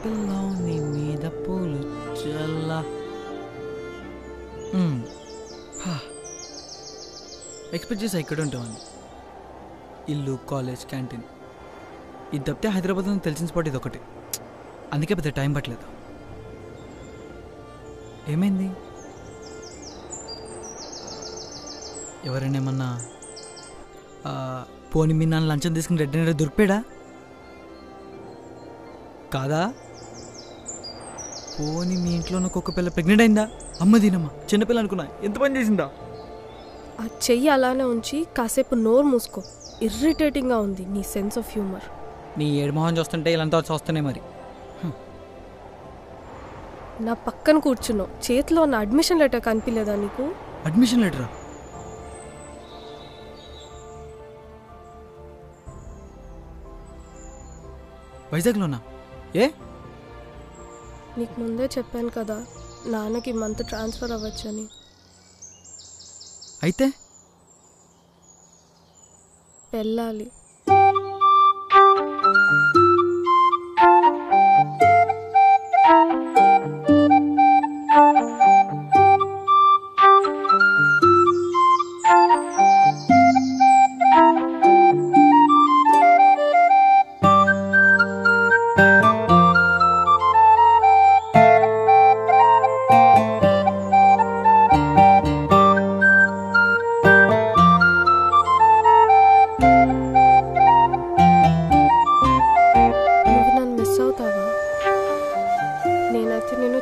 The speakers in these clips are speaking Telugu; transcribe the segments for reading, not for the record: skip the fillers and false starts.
పిల్లో నీ మీద పూలు చల్లా. ఎక్స్పెక్ట్ చేసా ఇక్కడ ఉంటామని. ఇల్లు, కాలేజ్, క్యాంటీన్ ఇది తప్పితే హైదరాబాద్ తెలిసిన స్పాట్ ఇది ఒకటి. అందుకే పెద్ద టైం పట్టలేదు. ఏమైంది? ఎవరైనా ఏమన్నా పోనీ మీ నాన్న లంచం తీసుకుని రెడ్ అనేది దొరికిపోయాడా కాదా? పోనీ మీ ఇంట్లో ఒక పిల్ల ప్రెగ్నెంట్ అయిందా? అమ్మ దీనమ్మా, చిన్నపిల్ల అనుకున్నా, ఎంత పని చేసిందా? ఆ చెయ్యి అలానే ఉంచి కాసేపు నోరు మూసుకో. ఇర్రిటేటింగ్గా ఉంది నీ సెన్స్ ఆఫ్ హ్యూమర్. నీ ఏడు మొహం చూస్తుంటే ఇలాంటి వస్తున్నాయి మరి. నా పక్కన కూర్చున్నావు, చేతిలో ఉన్న అడ్మిషన్ లెటర్ కనిపించలేదా నీకు? అడ్మిషన్ లెటరా? వైజాగ్లోనా? ఏ? నీకు ముందే చెప్పాను కదా నాన్నకి మంత్ ట్రాన్స్ఫర్ అవ్వచ్చని. అయితే వెళ్ళాలి.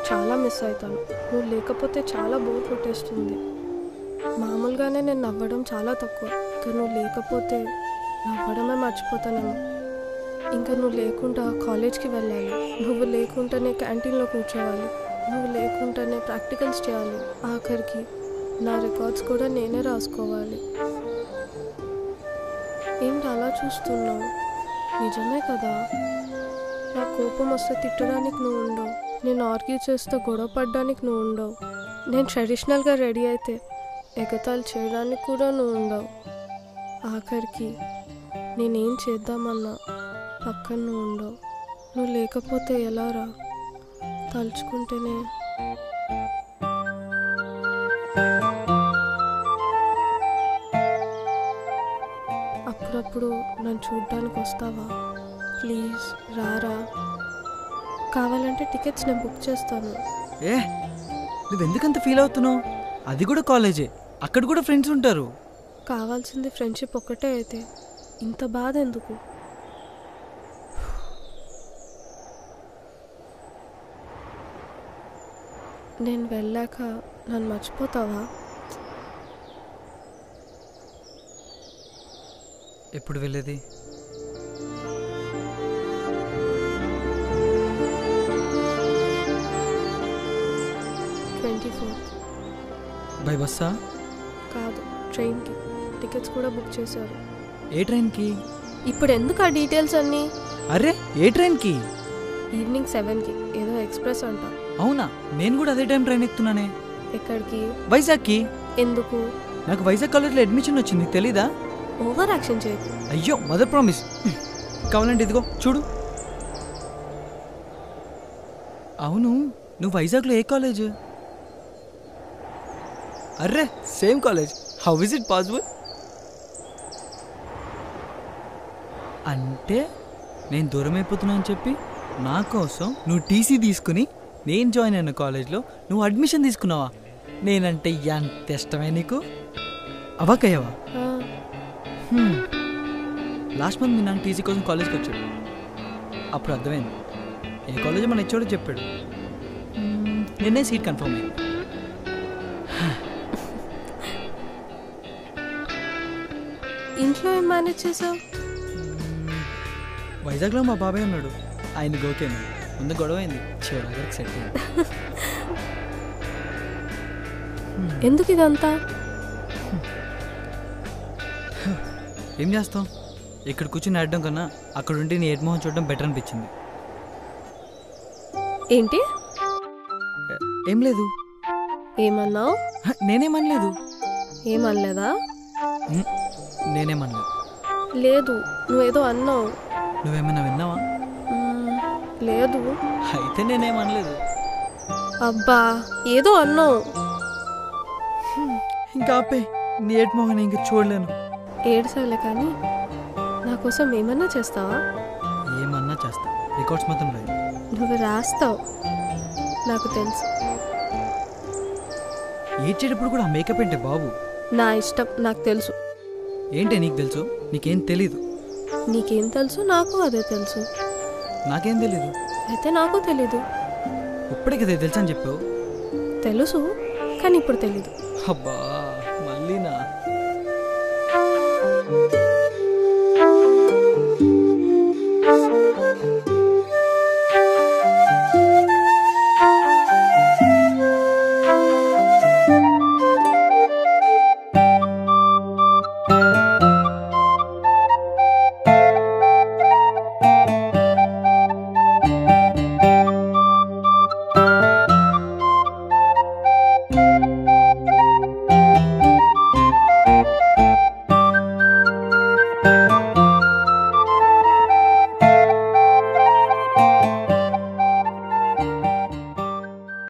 చాలా మిస్ అవుతాను. నువ్వు లేకపోతే చాలా బోర్ కొట్టేస్తుంది. మామూలుగానే నేను నవ్వడం చాలా తక్కువ, కానీ నువ్వు లేకపోతే నవ్వడమే మర్చిపోతానేమో. ఇంకా నువ్వు లేకుండా కాలేజ్కి వెళ్ళాలి, నువ్వు లేకుండానే క్యాంటీన్లో కూర్చోవాలి, నువ్వు లేకుండానే ప్రాక్టికల్స్ చేయాలి, ఆఖరికి నా రికార్డ్స్ కూడా నేనే రాసుకోవాలి. ఏంటి అలా చూస్తున్నావు? నిజమే కదా. నా కోపం వస్తే తిట్టడానికి నువ్వు ఉండవు, నేను ఆర్గ్యూ చేస్తే గొడవ పడ్డానికి నువ్వు ఉండవు, నేను ట్రెడిషనల్గా రెడీ అయితే ఎగతాళి చేయడానికి కూడా నువ్వు ఉండవు, ఆఖరికి నేనేం చేద్దామన్నా పక్కన నువ్వు ఉండవు. నువ్వు లేకపోతే ఎలా రా? తలుచుకుంటేనే అప్పుడప్పుడు నన్ను చూడ్డానికి వస్తావా? ప్లీజ్ రారా. కావాలంటే టికెట్స్ నేను బుక్ చేస్తాను. ఏ నువ్వెందుకంత ఫీల్ అవుతున్నావు? అది కూడా కాలేజే, అక్కడ కూడా ఫ్రెండ్స్ ఉంటారు. కావాల్సింది ఫ్రెండ్షిప్ ఒక్కటే అయితే ఇంత బాధ ఎందుకు? నేను వెళ్ళాక నన్ను మర్చిపోతావా? ఎప్పుడు వెళ్ళేది? బై బస్సా? కాదు, ట్రైన్కి. టికెట్స్ కూడా బుక్ చేశారు. ఏ ట్రైన్కి? ఇప్పుడు ఎందుకు ఆ డీటెయిల్స్ అన్నీ? అరే ఏ ట్రైన్కి? ఈవినింగ్ 7కి ఏదో ఎక్స్ప్రెస్ అంట. అవునా, నేను కూడా అదే టైం ట్రైన్ ఎక్కుతున్నానే. ఎక్కడికి? వైజాగ్కి. ఎందుకు? నాకు వైజాగ్ కాలేజ్లో అడ్మిషన్ వచ్చింది, తెలీదా? ఓవర్ యాక్షన్ చేయకు. అయ్యో మదర్ ప్రామిస్. కావాలంటే ఇదిగో చూడు. అవును, నువ్వు వైజాగ్లో ఏ కాలేజ్? అర్రే same college. How is it possible? అంటే నేను దూరం అయిపోతున్నా అని చెప్పి నా కోసం నువ్వు టీసీ తీసుకుని నేను జాయిన్ అయిన కాలేజ్లో నువ్వు అడ్మిషన్ తీసుకున్నావా? నేనంటే ఎంత ఇష్టమే నీకు? అవాకయ్యావా? లాస్ట్ మంత్ మీ నాన్న టీసీ కోసం కాలేజ్కి వచ్చాడు. అప్పుడు అర్థమైంది ఏ కాలేజ్ మన ఇచ్చాడో చెప్పాడు. నేనే సీట్ కన్ఫర్మ్ అయ్యింది. ఇంట్లో ఏం మేనేజ్ చేసావు? వైజాగ్లో మా బాబాయ్ ఉన్నాడు, ఆయన గోకేను. ముందు గొడవ అయింది, చివరికి సెట్ అయింది. ఎందుకు ఇదంతా? ఏం చేస్తాం, ఇక్కడ కూర్చుని ఆడడం కన్నా అక్కడ ఉండి నీ ఏడ్మోహం చూడడం బెటర్ అనిపించింది. ఏంటి? ఏం లేదు. ఏమన్నావు? నేనేమనలేదు. ఏమనలేదా? నేనేమనలేదు. లేదు, నువ్వేదో అన్నావు. నువ్వేమైనా విన్నావా? లేదు. అయితే నేనేమనలేదు. అబ్బా ఏదో అన్నావు. ఇంకా ఆపే, నీ ఏట్ మొహన్ ఇంకా చూడలేను. ఏడ్సాలే కానీ నా కోసం ఏమన్నా చేస్తావా? ఏమన్నా చేస్తా, రికార్డ్స్ మాత్రం లేదు. నువ్వు రాస్తావు, నాకు తెలుసు. ఏడ్చేటప్పుడు కూడా ఆ మేకప్ ఏంటే బాబు? నా ఇష్టం, నాకు తెలుసు. ఏంటే నీకు తెలుసు? నీకేం తెలీదు. నీకేం తెలుసు? నాకు అదే తెలుసు. నాకేం తెలీదు. అయితే నాకు తెలీదు. ఇప్పుడే కదా తెలుసు అని చెప్పావు. తెలుసు కానీ ఇప్పుడు తెలీదు. అబ్బా మళ్ళీనా?